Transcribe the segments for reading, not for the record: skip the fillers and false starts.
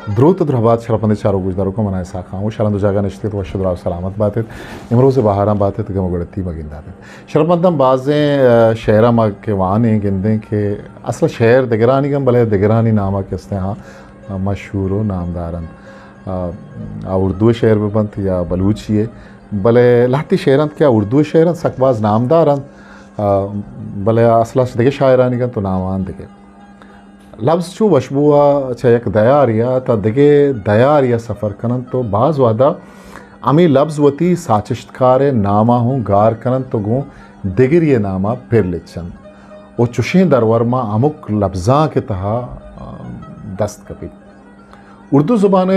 द्रुत द्रहबात शरपंद चारो गुजदारों को मनाए साखाऊँ शरंद जागा नश्ते व शुद्रा सलामत बातें इमरोज़ बहारा बातें तो गमगड़ती मगिंदाते शरपंदम बाज़ें शहरा मा के वाने गिंदे के असल शहर दिगरानी गम भले दिगरानी नामा किसने हाँ मशहूर हो नामदारन उर्दू शहर में बनत या बलूची है भले लाती शहरन क्या उर्दू शहरन सकबाज नामदारन भले असला दिगे शायरानी गन तो नामान दिगे लफ्ज़ चू वशबुआ चयक दयारिया ता दिगे दयारिया सफ़र कनन तो बाज़ वादा अमी लफ्ज़ वती साचिश्तकार नामा हूँ गार कनन तो गूँ दिगर ये नामा फिर लिचन वो चुशें दरवरमा अमुक लफ्ज़ा के तहा दस्त कभी उर्दू ज़ुबान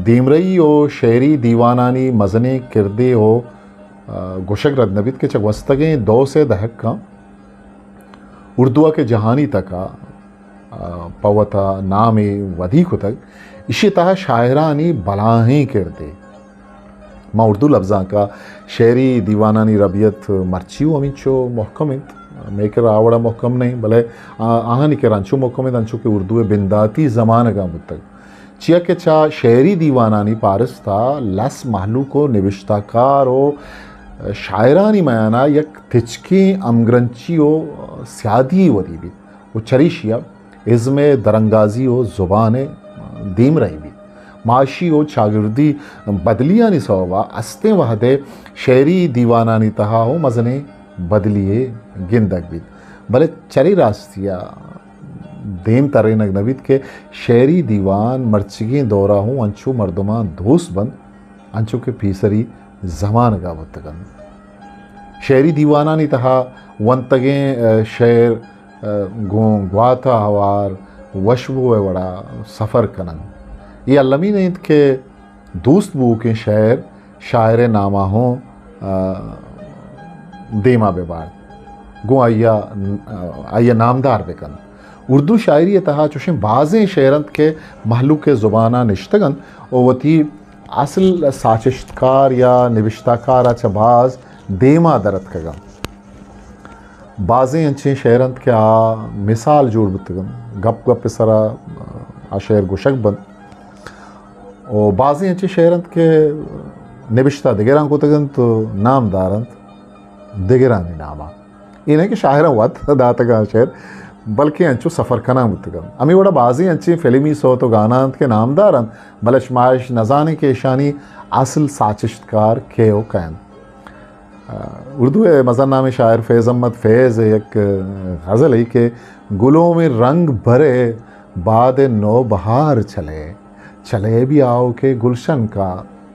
दीमरई हो शेरी दीवानानी मजने किरदे हो गुशक रदनबित के चगवस्तगें दो से दहक का उर्दुआ के जहानी तका पवता नाम वधिक तक इसी तरह शायरानी बलाहें किरदे माँ उर्दू लफ्ज़ा का शेरी दीवानानी रबियत मर्चियो अमीचो मोहकमित मेकर आवड़ा मोहकम नहीं भले आहनी के रंचो मोहकमित अंचो के उर्दू बिंदाती ज़मान का मुतक चिया के चा शेरी दीवानानी पारस था लस महलू को निविश्ताकार हो शायरानी मयाना यक तिचकी अमग्रंची हो स्यादी वदी भी वो चरीशिया इसमें दरंगाजी हो ज़ुबान दीम रही भी माशी हो शागिर्दी बदलिया नहीं सवा अस्ते वहदे शेरी दीवानानी तहा हो मजने बदलिए गिंदक भी भले चरी रास्तिया देम तरे नबीद के शेरी दीवान मर्चिगी दौरा हूँ अंचू मर्दमा दोस्त बंद अंचू के फीसरी जमान का वतगन शेरी दीवाना नहीं तहा वंतगें शेर ग्वाता हवार वशबो वड़ा सफ़र कनन ये अल्लमी नहीं के दोस्त बू के शेर शायर नामा हों देमा बेबार गो आया नामदार बेकन उर्दू शायरी तहा चुशें बाज़ें शेरंत के महलू के ज़ुबाना निश्तगन और वती असल साचिश्तकार या निविश्ताकार अच्छा बाज़ देमा दरत कगन बाज़ें अच्छे शेरंत के मिसाल जोड़ बतगन गप गप सरा आशेर गुशक बन और बाज़ें अच्छे शेरंत के निविश्ता दिगरान को तगन तो नामदारंत दिगरानी नामा इन्हें कि शायर हुआ दातगा शेर बल्कि अंचो सफ़र कना मुतगम अमी वड़ा बाज़ी अंची फिल्मी सो तो गाना के नामदारन बलशमाइश नज़ाने के शानी असल साचिश्तकार के ओ कैन उर्दू मज़न्नाम शायर फैज़ अहमद फैज़ एक गज़ल है कि गुलों में रंग भरे बाद नो बहार चले चले भी आओ के गुलशन का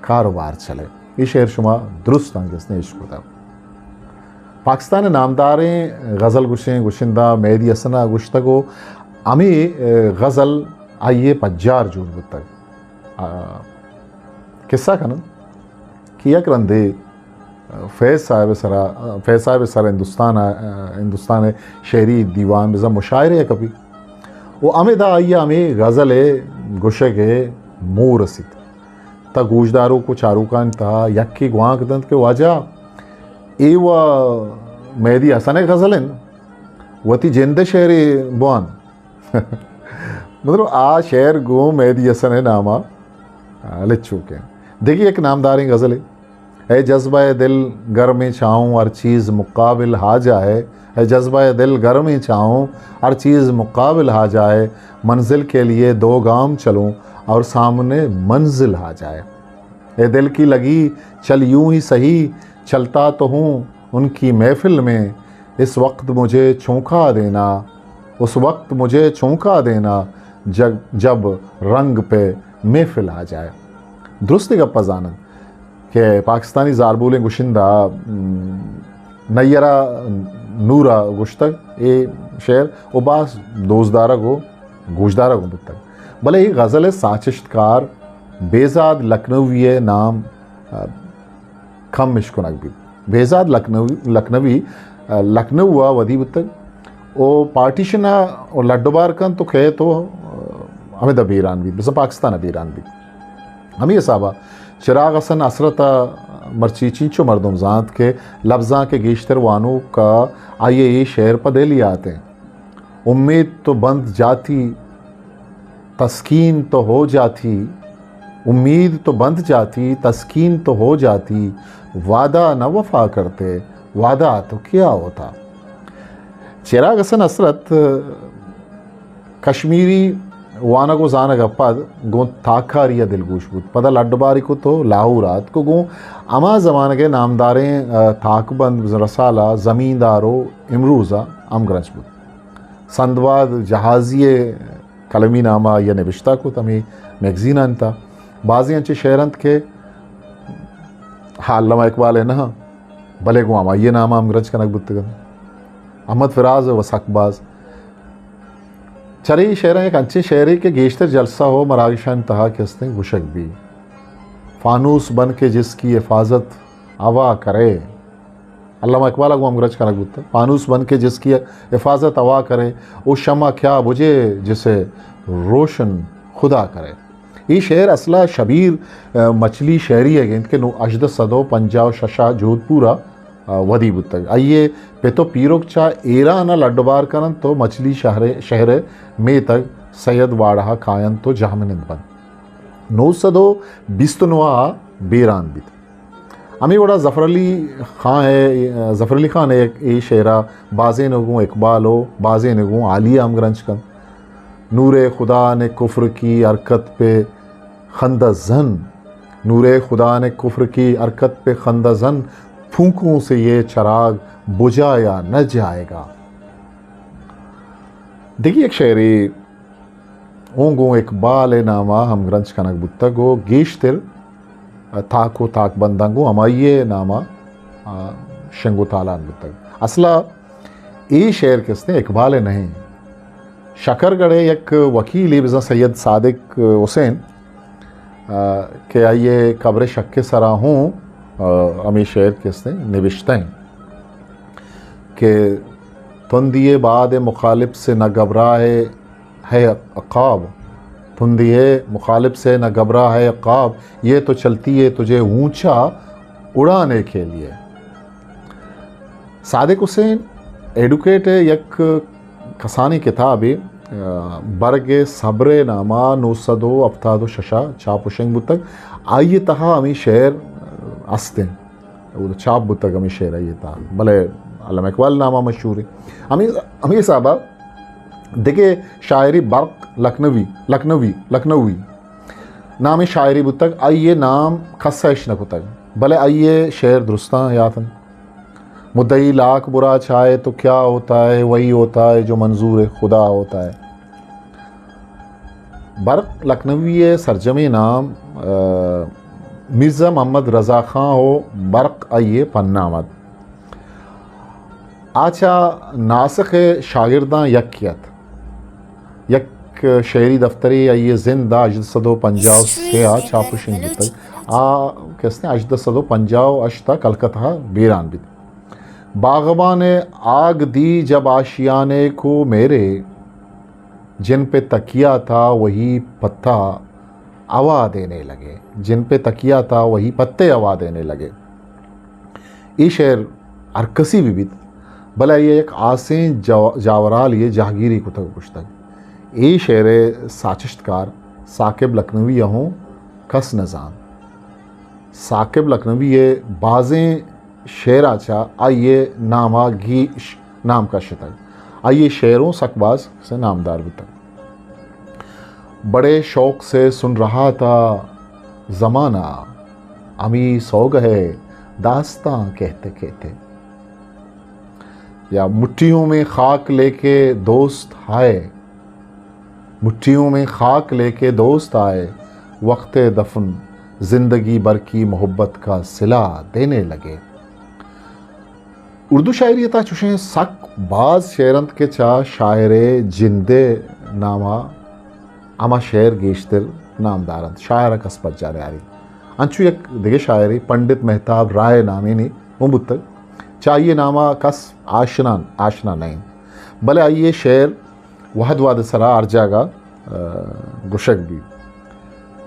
कारोबार चले ये शेर शुमा दुरुस्त जिसने इश्क होता पाकिस्तान नामदारें गज़ल गुशें गुशिंदा मेदी असना गुश्तगो अमी गज़ल आइए पज्जार जूर तक किस्सा कन किया करंदे फैज़ साहिब सरा हिंदुस्तान शेरी दीवान बिज़ा मुशायरे है कभी वो अमे दा आइए अमे गज़ल गुशे के मुँह रसीद ता गूजदारों को चारूकान था यक्की गुआक दंत के वाजा एवा मेदी हसन गज़लन वती जिंद शेरी बुआन मतलब आ शेर गो मेदी हसन है नामा लिचू के देखिए एक नामदारी गज़ल है जज्बा दिल घर में चाहूँ हर चीज़ मुकाबिल हा जाए है जज्बा दिल घर में चाहूँ हर चीज़ मुकाबिल हा जाए मंजिल के लिए दो गाम चलूँ और सामने मंजिल आ जाए ए दिल की लगी चल यूँ ही सही चलता तो हूँ उनकी महफिल में इस वक्त मुझे चौंका देना उस वक्त मुझे चौंका देना जब रंग पे महफिल आ जाए दुरुस्त गप्पा जानन के पाकिस्तानी ज़ारबूल गुशिंदा नैयरा नूरा गुश्तक ए शेर उबास दोजदारा को गोशदारा को तक भले ही गज़ल साचिश्तकार बेजाद लखनवी नाम खम मिशकुनक भी बेजाद लखनवी लखनऊ हुआ वधी तक वो पार्टीशन और लड्डोबार कन तो कहे तो हमें दबी ईरान भी बस पाकिस्तान अभी ईरान भी हम ये साहबा चिराग हसन असरत मर्ची चीचो मरदम ज़ात के लफ्ज़ा के गेश्तर वानों का आइए ये शेर पर दे लिया आते हैं उम्मीद तो बंद जाती तस्कीन तो हो जाती, उम्मीद तो बंध जाती, तस्कीन तो हो जाती, वादा न वफा करते, वादा तो क्या होता। चिराग हसन हसरत कश्मीरी वानगो जानग पद गो ताकारिया दिलगोश बुत पदल अड्डबारी को तो लाहौरात को गो अमा ज़माने के नामदारें ताकबंद रसाला ज़मींदारो इमरूज़ा अमगरज बुत संदवाद जहाज़िए कलमी नामा या नविश्ता को तमें मैगजीन अंता बाज़ी अंचे शहरंत के हालमा इकबाल है ना भले गो अमा ये नामा अमगरज कनक बुतगन अहमद फिराज व सकबाज चरी शेर एक अच्छे शेरी के गेश्तर जलसा हो मरागिशान तहा के हंसते गुशक भी फानूस बन के जिसकी हिफाजत अवा करे अल्लामा इकबाल को अमगरज कनक बुत्ता फानूस बन के जिसकी हिफाजत अवा करे वो शमा क्या बुझे जिसे रोशन खुदा करे। ये शेर असला शबीर मछली शहरी है इनके अजद सदो पंजाब शशा जोधपुरा वदी बुतक आइए पे तो पीरोक चा एरा न लड्डबार करन तो मछली शहर में तक सैयद वाड़ा कायन तो जहामनिंद बन 920 बेरान बित अमी बड़ा ज़फ़र अली ख़ान है एक शेरा बाज़े नगू इकबाल हो बाज़े नगू आलिया अमगरंज कन नूरे खुदा ने कुफ्र की हरकत पे खंदज़न नूरे खुदा ने कुफ्र की हरकत पे खंदज़न फूंकों से ये चराग बुझाया न जाएगा। देखिए एक शेरी ओंगो इकबाल नामा हम ग्रंज कनक बुत्तगो गेश्तिर ताको ताक बंदंगो हमाइये नामा शंगो तालान बुत्तग असला ये शेर किसने इकबाल नहीं शकरगढ़े एक वकील बिज़ा सैयद सादिक हुसैन के आइए कब्र शक के सरा हूँ अमी शेर किसने निविश्ते हैं कि तुंदिए बाद मुखालिफ से न घबराए है अक़ाब तुंदिए मुखालिफ से न घबरा है अक़ाब ये तो चलती है तुझे ऊंचा उड़ाने के लिए। सादिक हुसैन एडुकेट एक कसानी किताब बरगे सब्रे नामा 970 शशा चापुशंग बुतक आइए तहा अमी शेर आस्ते वो चाप बुतक अमी शेर आइए था भले अल्लामा इकबाल नामा मशहूर है अमी साहबा देखिए शायरी बर्क लखनवी नाम शायरी बुतक आइए नाम खस्साइश न कुतक भले आइए शेर दुरुस्ता यातन मुद्दई लाख बुरा चाहे तो क्या होता है वही होता है जो मंजूर खुदा होता है। बर्क लखनवी सरजमी नाम मिर्ज़ा मोहम्मद रज़ा ख़ान हो बर्क आइए पन्नामद आचा नासख शागिर्दां यकियत यक शेरी दफ्तरी आइए जिंदा अजद सदो पंजाब से आ छापुशिंग तक किसने अजद सदो पंजाब अश्ता कलकत्ता बेरान बित बागबा ने आग दी जब आशियाने को मेरे जिन पे तकिया था वही पत्ता आवा देने लगे जिन पे तकिया था वही पत्ते आवा देने लगे। ये शेर अरकसी विविध भला ये एक आसें जावराल ये जहागीरी कुतक पुस्तक ये शेर साचिश्तकार साकिब लखनवी हूँ कस नज़ान साकिब लखनवी ये बाज़ें शेर आचा आइए नामा घी नाम का शतक आइए शेरों सकबाज से नामदार भी तक बड़े शौक़ से सुन रहा था ज़माना अमी सो गए दास्तां कहते कहते या मुट्ठियों में खाक लेके दोस्त आए मुट्ठियों में खाक लेके दोस्त आए वक्त दफन ज़िंदगी भर की मोहब्बत का सिला देने लगे। उर्दू शायरी था चुशे सक बाज शेरंत के चा शायर जिंदे नामा अमा शेर गेश्तर नामदारंत शायर कसबत जा रही अंचु एक दिगे शायरी पंडित मेहताब राय नामी ने मुबतक चाहिए नामा कस आशना नहीं भले आइए शेर वहद वाद सरा अर्जागा गुशक भी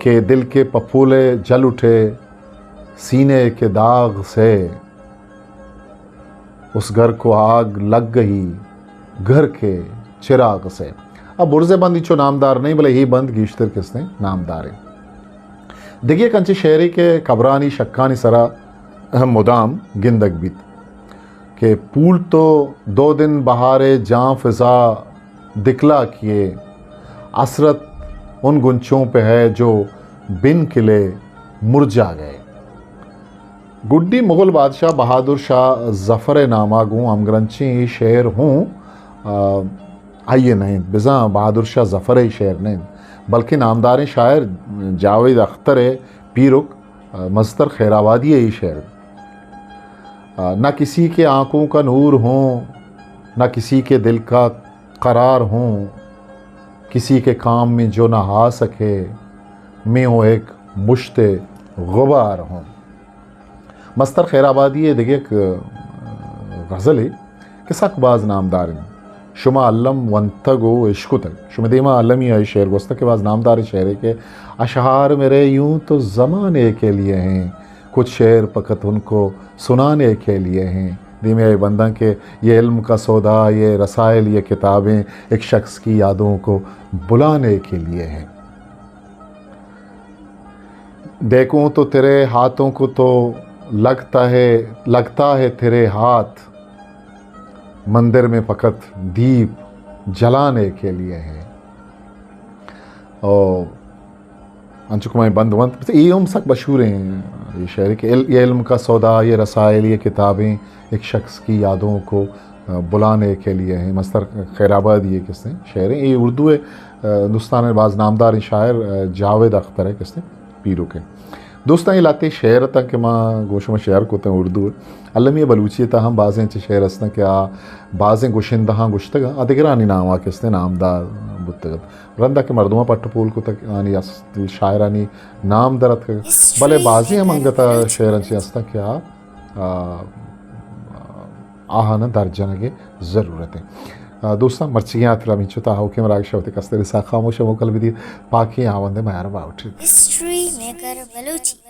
के दिल के पफूले जल उठे सीने के दाग से उस घर को आग लग गई घर के चिराग से। अब बुरजे बंद इचो नामदार नहीं भले ही बंद गीश्तर किसने नामदार है। देखिए कंची शहरी के कबरानी शक्कानी सरा मुदाम गिंदक बीत के पूल तो 2 दिन बहारे जां फिजा दिखला किए, असरत उन गुंचों पे है जो बिन किले मुरझा गए। गुड्डी मुग़ल बादशाह बहादुर शाह ज़फ़र नामागूँ अमग्रंची शेर हूँ आइए नहीं बिज़ा बहादुर शाह ज़फ़र शेर नहीं बल्कि नामदार शायर जावेद अख्तर पीरुक मस्तर खैराबादी ही शेर। ना किसी के आँखों का नूर हूँ, ना किसी के दिल का करार हूँ, किसी के काम में जो ना आ सके, मैं हूँ एक मुश्ते गुबार हूँ। मस्तर खैराबादी देखिए एक गज़ल है कि सकबाज नामदार शुमा अल्लम वंतगो इश्क तक शुमदीमा अल्लमी है शेर गोस्त के बाद नामदार शेर के अशहार मेरे यूं तो ज़माने के लिए हैं, कुछ शेर फ़कत उनको सुनाने के लिए हैं। धीमे बंदा के ये इल्म का सौदा, ये रसायल, ये किताबें एक शख्स की यादों को बुलाने के लिए हैं। देखूं तो तेरे हाथों को तो लगता है तेरे हाथ, मंदिर में फ़कत दीप जलाने के लिए है। और अंचुकुमाई बंदवंत ये उम सक मशहूर हैं ये शेर के ये इल्म का सौदा, ये रसायल, ये किताबें एक शख्स की यादों को बुलाने के लिए हैं। मस्तर खैराबाद ये किसने शेर है, ये उर्दू है। हिंदुस्तान में बाज़ नामदार शायर जावेद अख्तर है किसने पीरू के दोस्त ये लाते शेर तक कि माँ गोश में शेर को उर्दू अलमी बलूची था हम बाज़ें शेर हंसना क्या बाज़ें गुशिंदा हाँ गुश्तग अदगरानी नामा किसने नामदार बुतगत रंदा के मर्दुमा पट्टपूल को तक आनी शायरानी नाम दरत भले बाज़ी हम अंगता शेर हंसना क्या आहाना दर्जन के ज़रूरत है। दोस्तों मर्चियाँ अतरा मिचुता हो के मराग शवते कस्ते रिसा खामोश मोकल विधि पाकी आवंदे मायर बाउट हिस्ट्री मेकर बलूची।